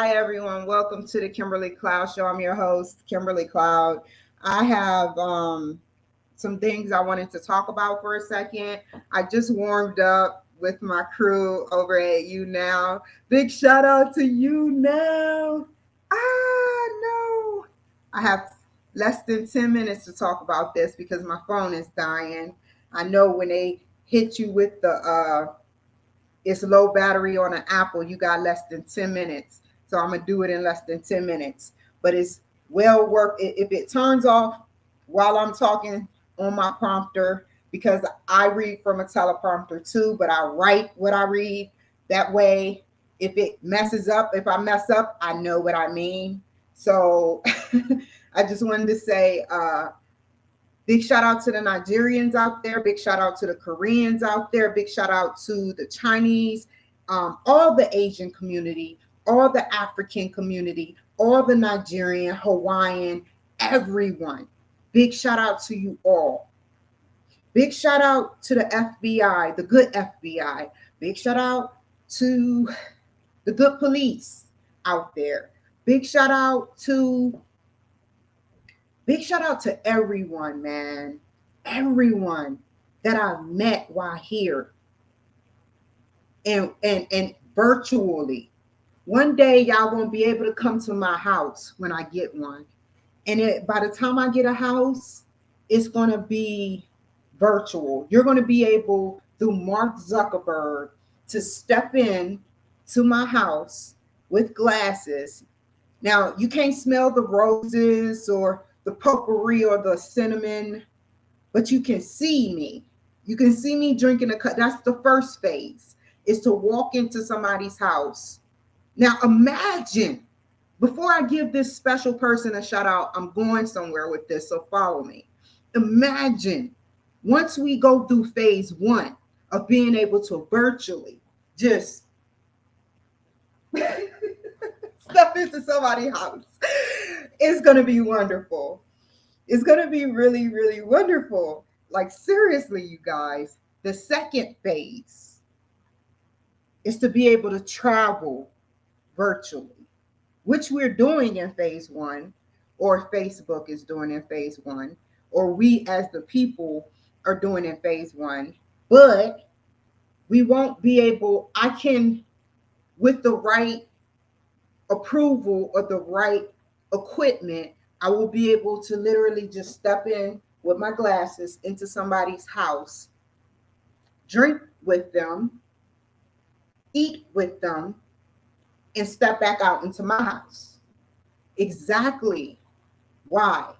Hi, everyone. Welcome to the Kimberly Cloud Show. I'm your host, Kimberly Cloud. I have some things I wanted to talk about for a second. I just warmed up with my crew over at You Now. Big shout out to You Now. No. I have less than 10 minutes to talk about this because my phone is dying. I know when they hit you with the it's low battery on an Apple, you got less than 10 minutes. So I'm gonna do it in less than 10 minutes. But it's well worth it if it turns off while I'm talking on my prompter, because I read from a teleprompter too, but I write what I read. That way, if it messes up, if I mess up, I know what I mean. So I just wanted to say big shout out to the Nigerians out there. Big shout out to the Koreans out there. Big shout out to the Chinese, all the Asian community, all the African community, all the Nigerian, Hawaiian, everyone. Big shout out to you all. Big shout out to the FBI, the good FBI. Big shout out to the good police out there. Big shout out to everyone, man. Everyone that I've met while here and virtually. One day y'all won't be able to come to my house when I get one. And by the time I get a house, it's going to be virtual. You're going to be able, through Mark Zuckerberg, to step in to my house with glasses. Now, you can't smell the roses or the potpourri or the cinnamon, but you can see me. You can see me drinking a cup. That's the first phase, is to walk into somebody's house. Now, imagine, before I give this special person a shout out, I'm going somewhere with this, so follow me. Imagine once we go through phase one of being able to virtually just step into somebody's house. It's going to be wonderful. It's going to be really, really wonderful. Like, seriously, you guys, the second phase is to be able to travel virtually, which we're doing in phase one, or Facebook is doing in phase one, or we as the people are doing in phase one. But we won't be able, I can, with the right approval or the right equipment, I will be able to literally just step in with my glasses into somebody's house, drink with them, eat with them, and step back out into my house. Exactly why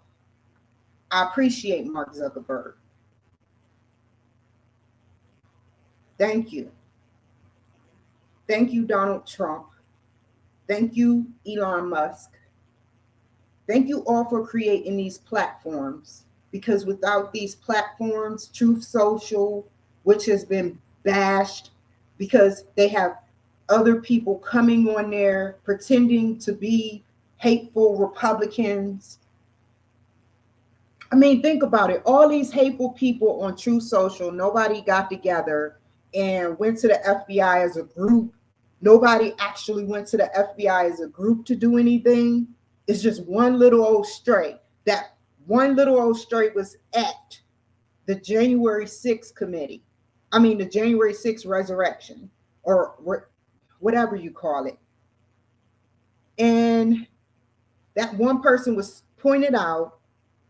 I appreciate Mark Zuckerberg. Thank you. Thank you, Donald Trump. Thank you, Elon Musk. Thank you all for creating these platforms, because without these platforms, Truth Social, which has been bashed because they have other people coming on there pretending to be hateful Republicans. I mean, think about it. All these hateful people on Truth Social, nobody got together and went to the FBI as a group. Nobody actually went to the FBI as a group to do anything. It's just one little old stray. That one little old stray was at the January 6th committee. I mean, the January 6th resurrection, or whatever you call it. And that one person was pointed out.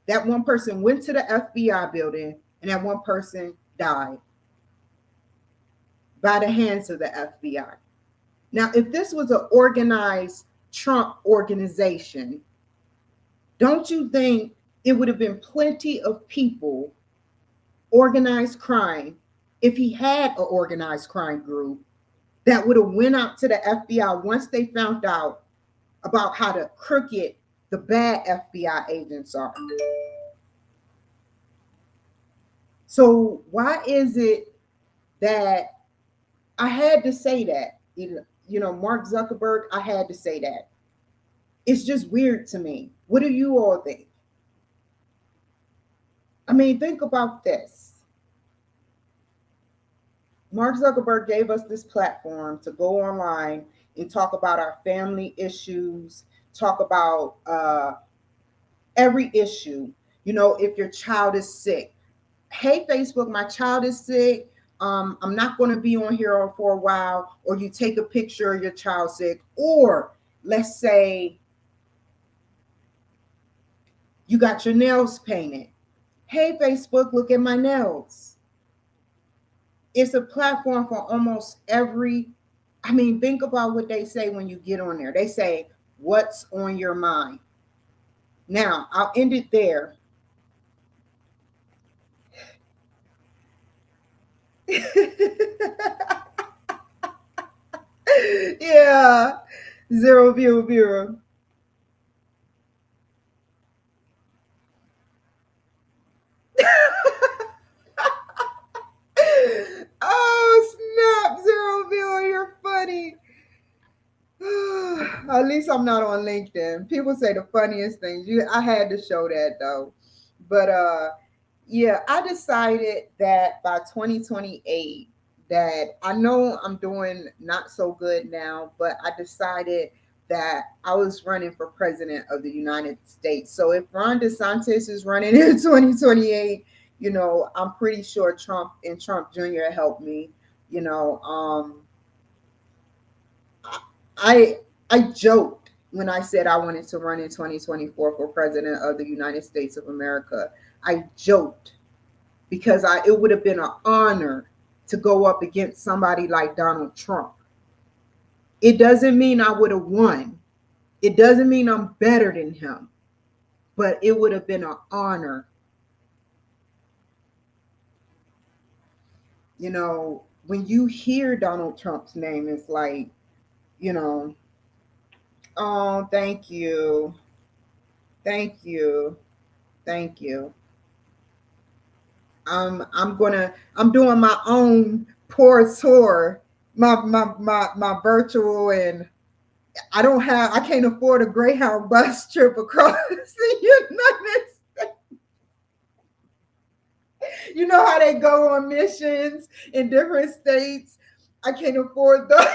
That one person went to the FBI building, and that one person died by the hands of the FBI. Now, if this was an organized Trump organization, don't you think it would have been plenty of people, organized crime, if he had an organized crime group that would have went out to the FBI once they found out about how the crooked, the bad FBI agents are? So why is it that I had to say that? You know, Mark Zuckerberg, I had to say that. It's just weird to me. What do you all think? I mean, think about this. Mark Zuckerberg gave us this platform to go online and talk about our family issues, talk about every issue. You know, if your child is sick, hey, Facebook, my child is sick. I'm not going to be on here for a while. Or you take a picture of your child sick. Or let's say you got your nails painted. Hey, Facebook, look at my nails. It's a platform for almost every. I mean, think about what they say when you get on there. They say, what's on your mind? Now, I'll end it there. Yeah. Zero viewer. Oh, snap. Zero viewer. You're funny. At least I'm not on LinkedIn. People say the funniest things. I had to show that though. But yeah, I decided that by 2028 that I know I'm doing not so good now, but I decided that I was running for president of the United States. So if Ron DeSantis is running in 2028, you know, I'm pretty sure Trump and Trump Jr. helped me, you know. I I joked when I said I wanted to run in 2024 for president of the United States of America. I joked because it would have been an honor to go up against somebody like Donald Trump. It doesn't mean I would have won. It doesn't mean I'm better than him, but it would have been an honor. You know, when you hear Donald Trump's name, it's like, you know, oh, thank you. Thank you. Thank you. I'm doing my own poor tour, my virtual, and I can't afford a Greyhound bus trip across the United States. You know how they go on missions in different states. I can't afford those.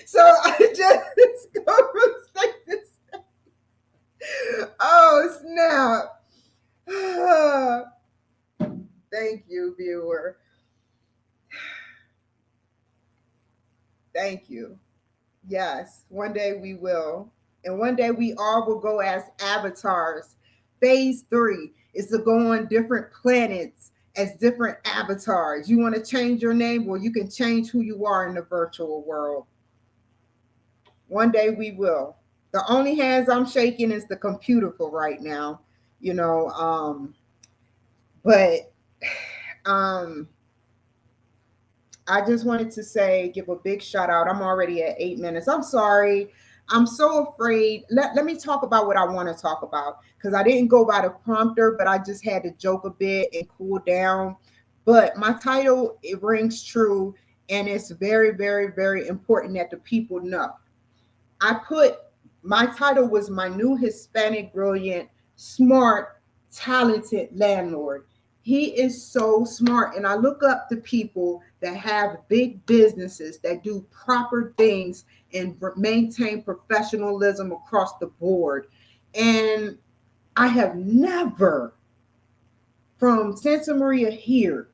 So I just go from state to state. Oh, snap. Thank you, viewer. Thank you. Yes, one day we will. And one day we all will go as avatars. Phase three is to go on different planets as different avatars. You want to change your name? Well, you can change who you are in the virtual world. One day we will. The only hands I'm shaking is the computer for right now, you know. But um, I just wanted to say, give a big shout out. I'm already at 8 minutes. I'm sorry. I'm so afraid. Let me talk about what I want to talk about because I didn't go by the prompter, but I just had to joke a bit and cool down. But my title, it rings true, and it's very, very, very important that the people know. I put my title was my new Hispanic, brilliant, smart, talented landlord. He is so smart. And I look up to people that have big businesses that do proper things and maintain professionalism across the board. And I have never, from Santa Maria here,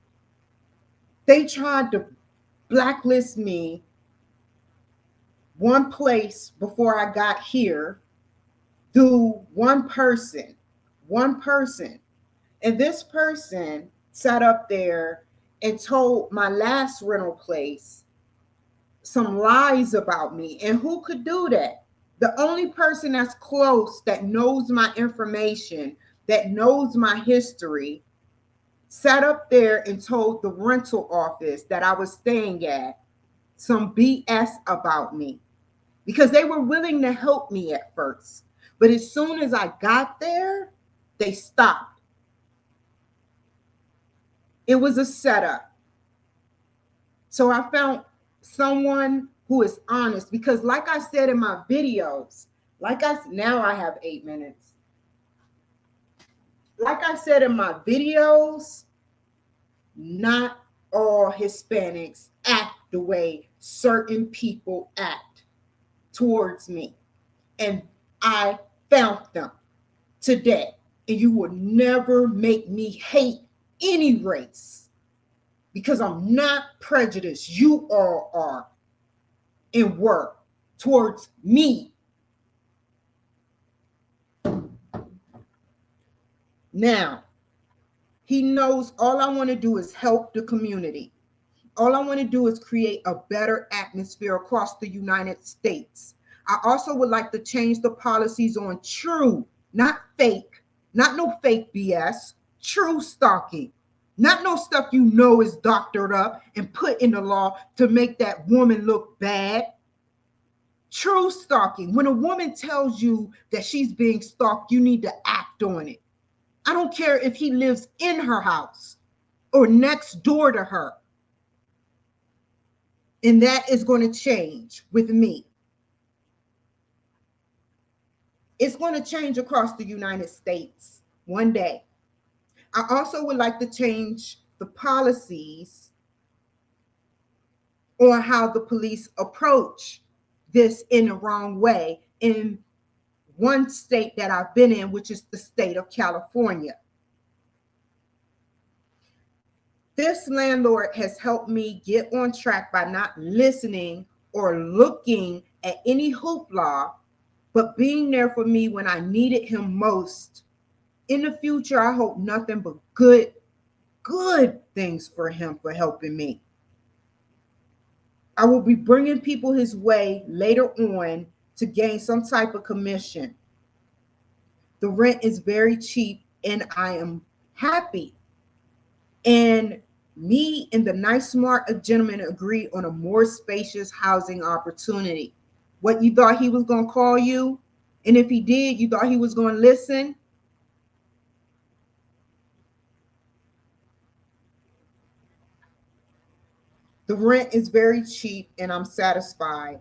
they tried to blacklist me one place before I got here through one person. And this person sat up there and told my last rental place some lies about me. And who could do that? The only person that's close, that knows my information, that knows my history, sat up there and told the rental office that I was staying at some BS about me because they were willing to help me at first. But as soon as I got there, they stopped. It was a setup. So I found someone who is honest because, like I said in my videos, now I have 8 minutes. Like I said in my videos, not all Hispanics act the way certain people act towards me. And I found them today. And you will never make me hate any race because I'm not prejudiced. You all are and were towards me. Now, he knows all I want to do is help the community. All I want to do is create a better atmosphere across the United States. I also would like to change the policies on true, not fake, not no fake BS, true stalking. Not no stuff you know is doctored up and put in the law to make that woman look bad. True stalking. When a woman tells you that she's being stalked, you need to act on it. I don't care if he lives in her house or next door to her. And that is going to change with me. It's going to change across the United States one day. I also would like to change the policies on how the police approach this in the wrong way in one state that I've been in, which is the state of California. This landlord has helped me get on track by not listening or looking at any hoopla, but being there for me when I needed him most. In the future, I hope nothing but good things for him for helping me. I will be bringing people his way later on to gain some type of commission. The rent is very cheap and I am happy. And me and the nice, smart gentleman agreed on a more spacious housing opportunity. What, you thought he was going to call you? And if he did, you thought he was going to listen? The rent is very cheap and I'm satisfied.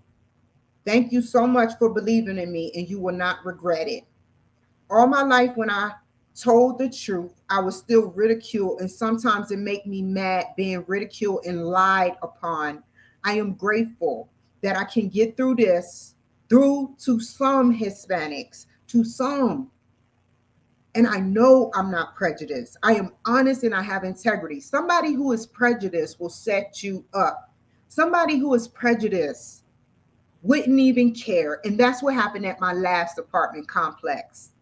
Thank you so much for believing in me and you will not regret it. All my life when I told the truth, I was still ridiculed and sometimes it made me mad being ridiculed and lied upon. I am grateful that I can get through this, through to some Hispanics, to some. And I know I'm not prejudiced. I am honest and I have integrity. Somebody who is prejudiced will set you up. Somebody who is prejudiced wouldn't even care. And that's what happened at my last apartment complex.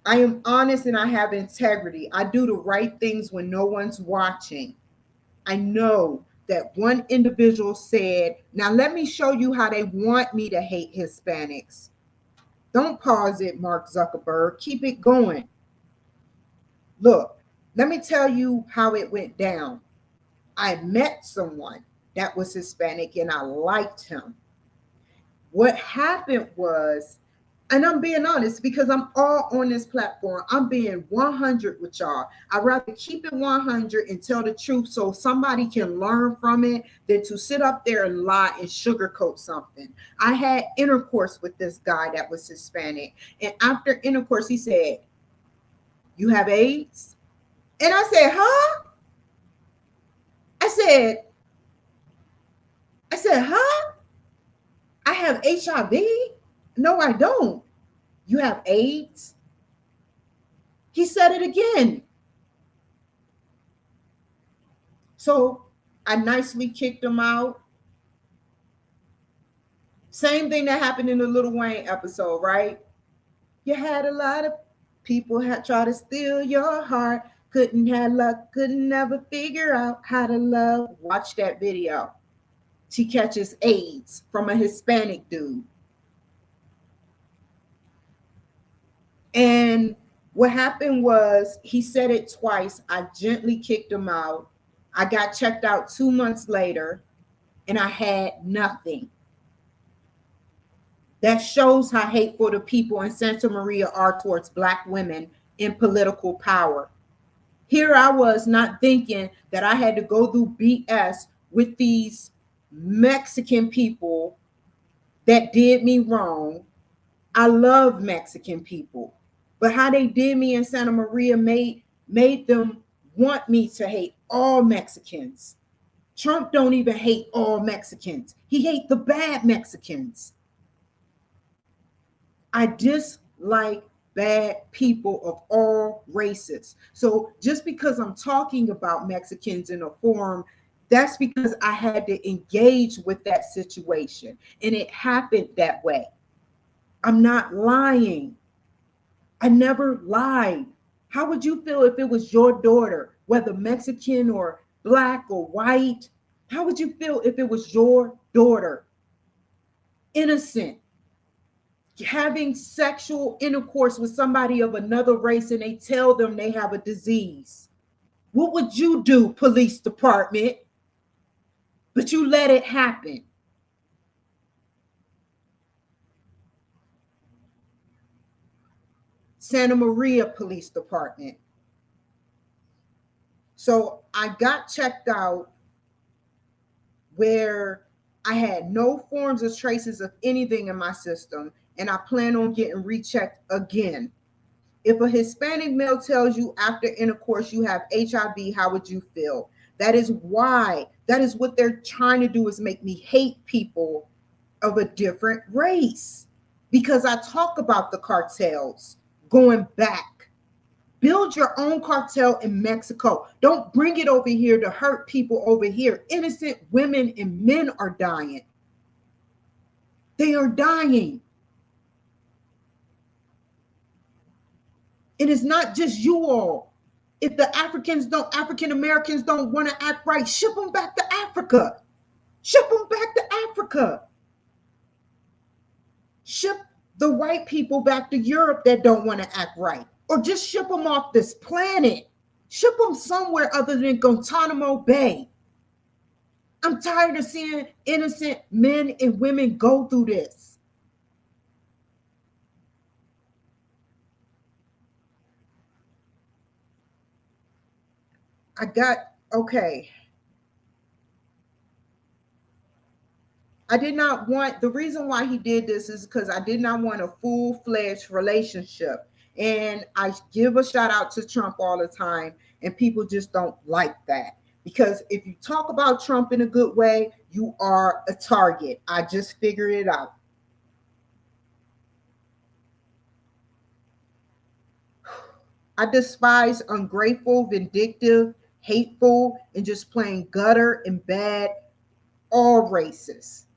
I am honest and I have integrity. I do the right things when no one's watching. I know that one individual said, now let me show you how they want me to hate Hispanics. Don't pause it, Mark Zuckerberg. Keep it going. Look, let me tell you how it went down. I met someone that was Hispanic and I liked him. What happened was, and I'm being honest because I'm all on this platform, I'm being 100 with y'all. I'd rather keep it 100 and tell the truth so somebody can learn from it than to sit up there and lie and sugarcoat something. I had intercourse with this guy that was Hispanic. And after intercourse, he said, "You have AIDS?" And I said, "Huh?" I said, "Huh? I have HIV?" "No, I don't." "You have AIDS?" He said it again. So I nicely kicked him out. Same thing that happened in the Lil Wayne episode, right? You had a lot of people try to steal your heart. Couldn't have luck, couldn't never figure out how to love. Watch that video. She catches AIDS from a Hispanic dude. And what happened was he said it twice. I gently kicked him out. I got checked out 2 months later and I had nothing. That shows how hateful the people in Santa Maria are towards Black women in political power. Here I was not thinking that I had to go through BS with these Mexican people that did me wrong. I love Mexican people, but how they did me in Santa Maria made them want me to hate all Mexicans. Trump don't even hate all Mexicans. He hates the bad Mexicans. I dislike bad people of all races. So just because I'm talking about Mexicans in a forum, that's because I had to engage with that situation. And it happened that way. I'm not lying. I never lied. How would you feel if it was your daughter, whether Mexican or black or white? How would you feel if it was your daughter? Innocent, having sexual intercourse with somebody of another race and they tell them they have a disease. What would you do, police department? But you let it happen. Santa Maria Police Department. So I got checked out where I had no forms or traces of anything in my system, and I plan on getting rechecked again. If a Hispanic male tells you after intercourse you have HIV, how would you feel? That is what they're trying to do, is make me hate people of a different race. Because I talk about the cartels going back. Build your own cartel in Mexico. Don't bring it over here to hurt people over here. Innocent women and men are dying. They are dying. It is not just you all. If the African Americans don't want to act right, ship them back to Africa. Ship them back to Africa. Ship the white people back to Europe that don't want to act right. Or just ship them off this planet. Ship them somewhere other than Guantanamo Bay. I'm tired of seeing innocent men and women go through this. I did not want, the reason why he did this is because I did not want a full-fledged relationship. And I give a shout out to Trump all the time, and people just don't like that. Because if you talk about Trump in a good way, you are a target. I just figured it out. I despise ungrateful, vindictive, hateful, and just plain gutter and bad, all races,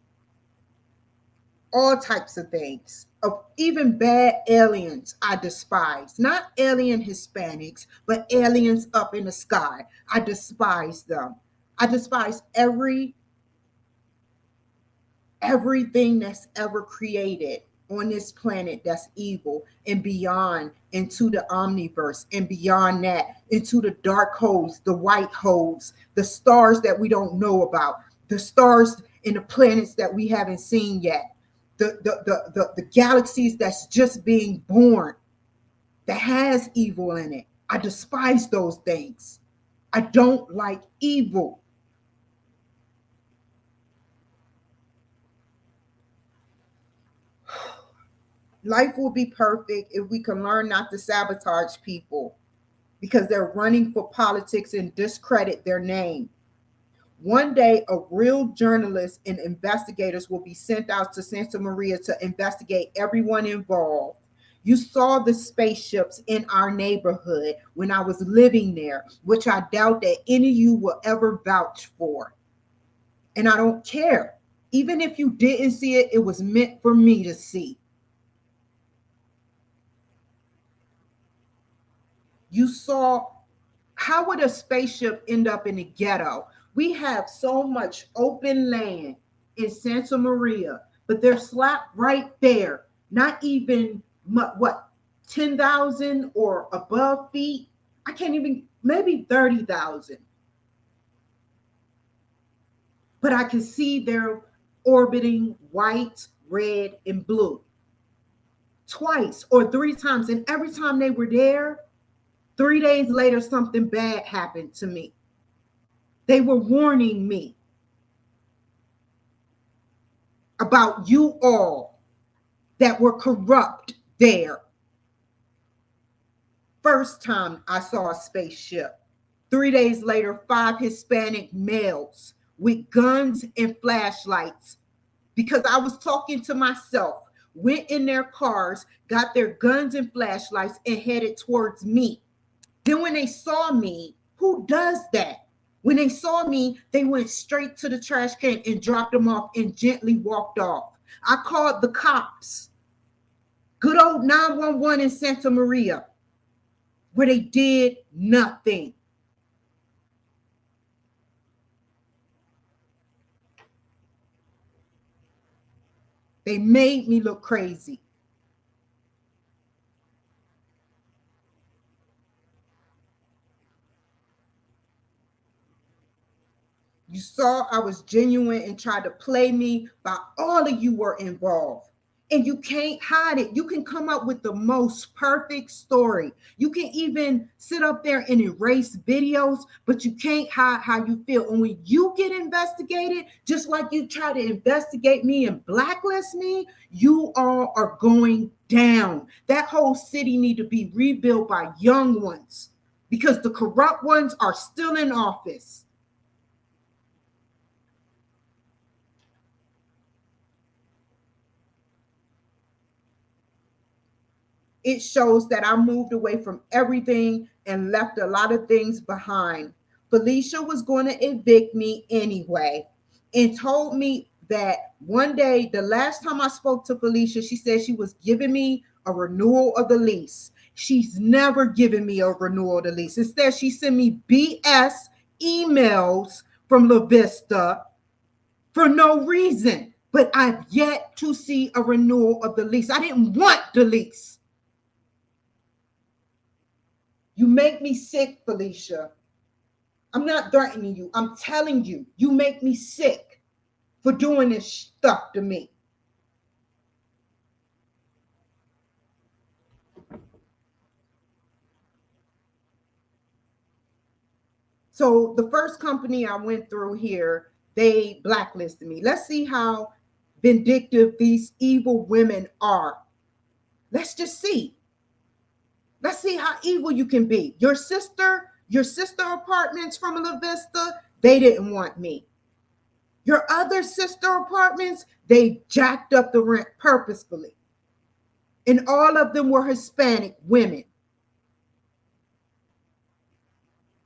all types of things. Of even bad aliens, I despise. Not alien Hispanics, but aliens up in the sky. I despise them. I despise everything that's ever created on this planet that's evil, and beyond into the omniverse, and beyond that into the dark holes, the white holes, the stars that we don't know about, the stars and the planets that we haven't seen yet, the galaxies that's just being born, that has evil in it. I despise those things. I don't like evil. Life will be perfect if we can learn not to sabotage people because they're running for politics and discredit their name. One day, a real journalist and investigators will be sent out to Santa Maria to investigate everyone involved. You saw the spaceships in our neighborhood when I was living there, which I doubt that any of you will ever vouch for. And I don't care. Even if you didn't see it, it was meant for me to see. You saw, how would a spaceship end up in the ghetto? We have so much open land in Santa Maria, but they're slapped right there. Not even, what, 10,000 or above feet? I can't even, maybe 30,000. But I can see they're orbiting white, red, and blue. Twice or three times. And every time they were there, 3 days later, something bad happened to me. They were warning me about you all that were corrupt there. First time I saw a spaceship, 3 days later, 5 Hispanic males with guns and flashlights, because I was talking to myself, went in their cars, got their guns and flashlights, and headed towards me. Then when they saw me, who does that? When they saw me, they went straight to the trash can and dropped them off and gently walked off. I called the cops. Good old 911 in Santa Maria, where they did nothing. They made me look crazy. You saw I was genuine and tried to play me, but all of you were involved. And you can't hide it. You can come up with the most perfect story. You can even sit up there and erase videos, but you can't hide how you feel. And when you get investigated, just like you try to investigate me and blacklist me, you all are going down. That whole city need to be rebuilt by young ones, because the corrupt ones are still in office. It shows that I moved away from everything and left a lot of things behind. Felicia was going to evict me anyway and told me that one day, the last time I spoke to Felicia, she said she was giving me a renewal of the lease. She's never given me a renewal of the lease. Instead, she sent me BS emails from La Vista for no reason. But I've yet to see a renewal of the lease. I didn't want the lease. You make me sick, Felicia. I'm not threatening you. I'm telling you, you make me sick for doing this stuff to me. So the first company I went through here, they blacklisted me. Let's see how vindictive these evil women are. Let's just see. Let's see how evil you can be. Your sister apartments from La Vista, they didn't want me. Your other sister apartments, they jacked up the rent purposefully. And all of them were Hispanic women.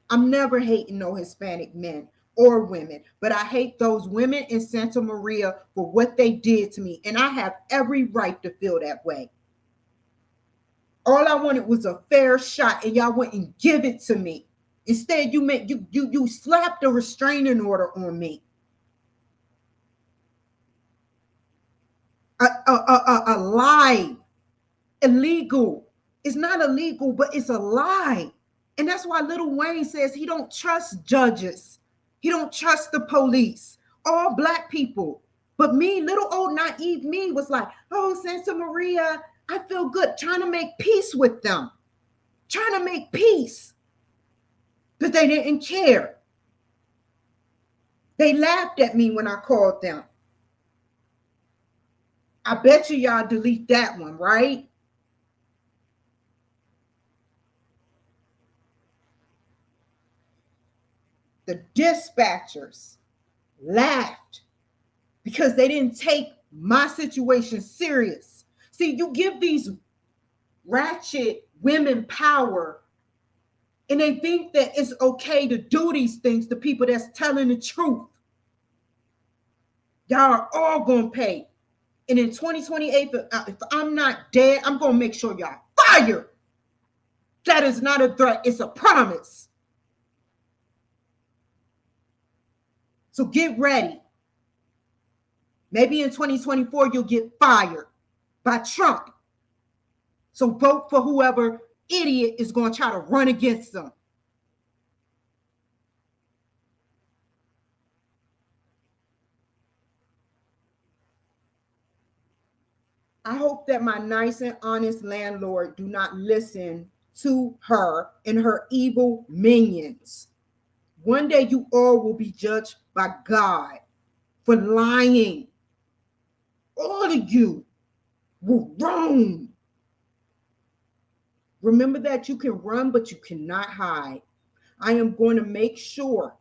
I'm never hating no Hispanic men or women, but I hate those women in Santa Maria for what they did to me. And I have every right to feel that way. All I wanted was a fair shot, and y'all wouldn't give it to me. Instead, you slapped a restraining order on me. A lie. Illegal. It's not illegal, but it's a lie. And that's why Lil Wayne says he don't trust judges. He don't trust the police. All black people. But me, little old naive me, was like, oh, Santa Maria, I feel good. Trying to make peace with them. Trying to make peace. But they didn't care. They laughed at me when I called them. I bet you y'all delete that one, right? The dispatchers laughed because they didn't take my situation serious. See, you give these ratchet women power, and they think that it's okay to do these things to people that's telling the truth. Y'all are all gonna pay. And in 2028, if I'm not dead, I'm gonna make sure y'all fired. That is not a threat, it's a promise. So get ready. Maybe in 2024, you'll get fired by Trump. So vote for whoever idiot is going to try to run against them. I hope that my nice and honest landlord do not listen to her and her evil minions. One day you all will be judged by God for lying. All of you were wrong. Remember that you can run, but you cannot hide. I am going to make sure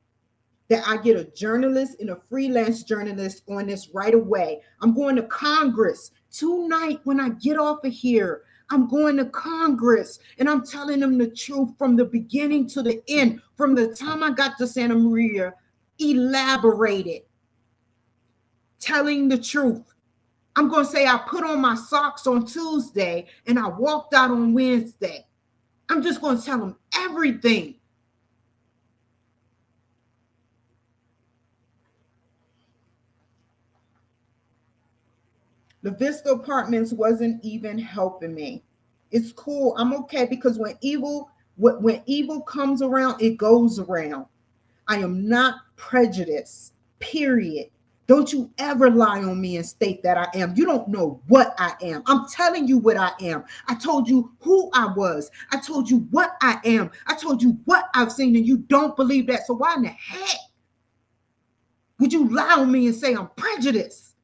that I get a journalist and a freelance journalist on this right away. I'm going to Congress tonight when I get off of here. I'm going to Congress and I'm telling them the truth from the beginning to the end. From the time I got to Santa Maria, elaborated, telling the truth. I'm going to say I put on my socks on Tuesday and I walked out on Wednesday. I'm just going to tell them everything. The Vista Apartments wasn't even helping me. It's cool. I'm okay because when evil comes around, it goes around. I am not prejudiced, period. Don't you ever lie on me and state that I am. You don't know what I am. I'm telling you what I am. I told you who I was. I told you what I am. I told you what I've seen, and you don't believe that. So why in the heck would you lie on me and say I'm prejudiced?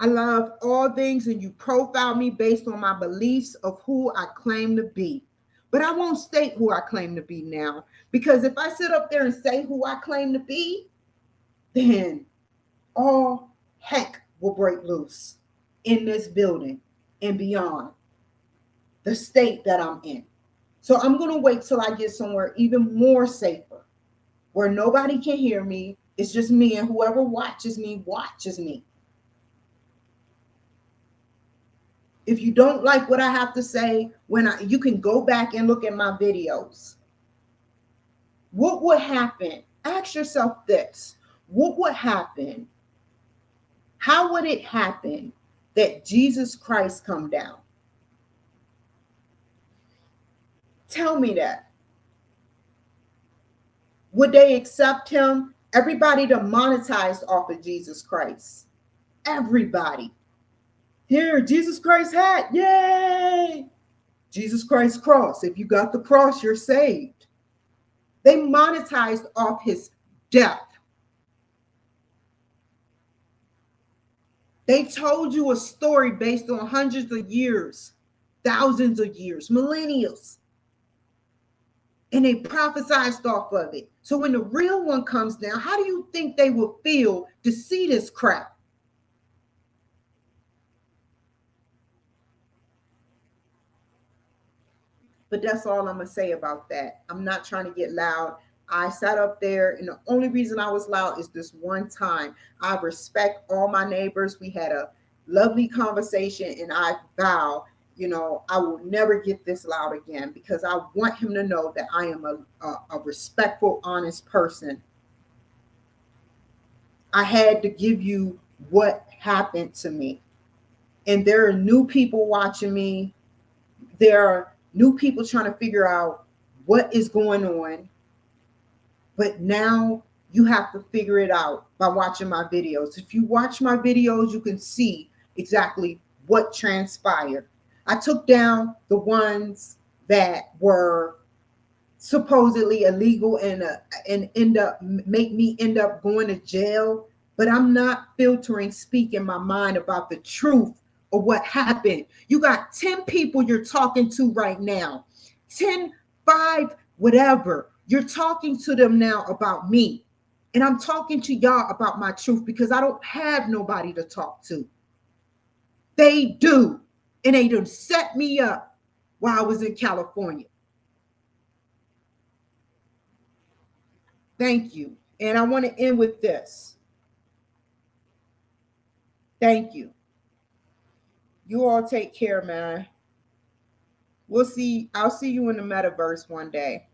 I love all things, and you profile me based on my beliefs of who I claim to be. But I won't state who I claim to be now, because if I sit up there and say who I claim to be, then all heck will break loose in this building and beyond the state that I'm in. So I'm going to wait till I get somewhere even more safer, where nobody can hear me. It's just me, and whoever watches me watches me. If you don't like what I have to say, you can go back and look at my videos. What would happen? Ask yourself this. What would happen? How would it happen that Jesus Christ come down? Tell me that. Would they accept him? Everybody demonetized off of Jesus Christ. Everybody. Here, Jesus Christ hat. Yay! Jesus Christ cross. If you got the cross, you're saved. They monetized off his death. They told you a story based on hundreds of years, thousands of years, millennia. And they prophesied off of it. So when the real one comes down, how do you think they will feel to see this crap? But that's all I'm going to say about that. I'm not trying to get loud. I sat up there, and the only reason I was loud is this one time. I respect all my neighbors. We had a lovely conversation, and I vow, I will never get this loud again, because I want him to know that I am a respectful, honest person. I had to give you what happened to me. And there are new people watching me. There are new people trying to figure out what is going on. But now you have to figure it out by watching my videos. If you watch my videos, you can see exactly what transpired. I took down the ones that were supposedly illegal and make me end up going to jail. But I'm not filtering, speaking my mind about the truth of what happened. You got 10 people you're talking to right now, 10, 5, whatever. You're talking to them now about me. And I'm talking to y'all about my truth, because I don't have nobody to talk to. They do. And they done set me up while I was in California. Thank you. And I want to end with this. Thank you. You all take care, man. I'll see you in the metaverse one day.